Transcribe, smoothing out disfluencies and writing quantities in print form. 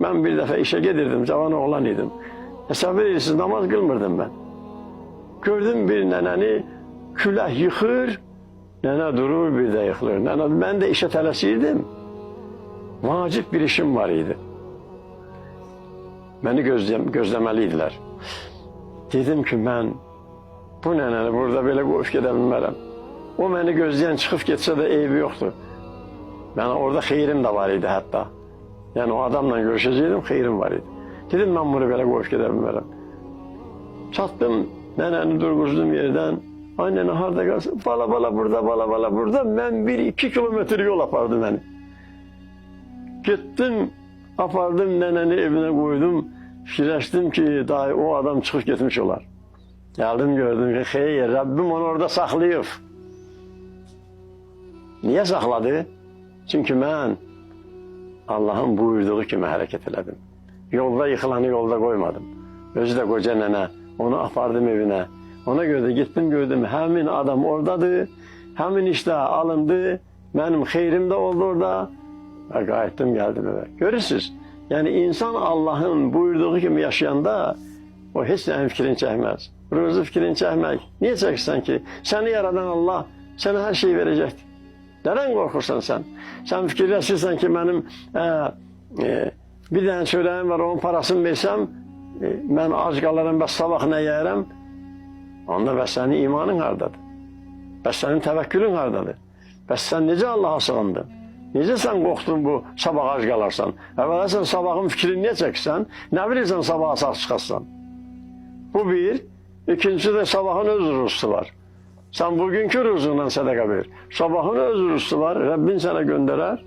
Ben bir defa işe gidirdim, cavan oğlan idim. Hesap edirsiniz, namaz kılmırdım ben. Gördüm bir neneni külah yıkır, nene durur bir de yıkılır. Nene, ben de işe tələsirdim. Vacip bir işim var idi. Beni gözləməliydiler. Dedim ki, mən bu nənəni burada belə qoyub gedə bilmərəm. O məni gözləyən çıxıb getsə də eybi yoxdur. Yəni orada xeyrim də var idi hətta. Yəni o adamla görüşəcəkdim, xeyrim var idi. Dedim, mən bunu belə qoyub gedə bilmərəm. Çatdım, nənəni durğuzdum yerdən. Ay nənə harada qalsın? Bala burada, bala burada. Mən 1-2 kilometr yol apardı məni. Gittim, apardım nənəni evinə qoydum. Fikirləşdim ki, dahi o adam çıxıb getmiş olar. Geldim gördüm ki, xeyr, Rabbim onu orada saxlayıb. Niye saxladı? Çünkü mən Allah'ın buyurduğu kimi hərəkət elədim. Yolda yıkılanı yolda koymadım. Özü de koca nene, onu apardım evine. Ona göre gittim gördüm, həmin adam oradadır, həmin işte alındı, benim xeyrim de oldu orada. Ve qayıtdım geldim eve. Görürsünüz, yani insan Allah'ın buyurduğu gibi yaşayanda o hiç senin fikrini çəkməz. Ruzu fikrini çəkmək. Niye çəkirsən ki? Seni yaradan Allah sana her şeyi verecektir. Neden korkursan sen? Sen fikirləşirsən ki, benim bir tane çörəyim var, onun parasını versem, ben ac qalarım, bəs sabah nə yiyərəm? Onda bəs sənin imanın hardadır? Bəs sənin təvəkkülün hardadır? Bəs sən necə Allah'a sığındın? Necə sən qorxdun bu sabah ac qalarsan? Əvvəla sən sabahın fikrini niyə çəkirsən? Nə bilirsən sabaha sağ çıxarsan? Bu bir. İkincisi de sabahın öz ruzusu var. Sen bugünkü ruzundan sədəqə ver. Sabahın öz ruzusu var. Rabbin sana gönderer.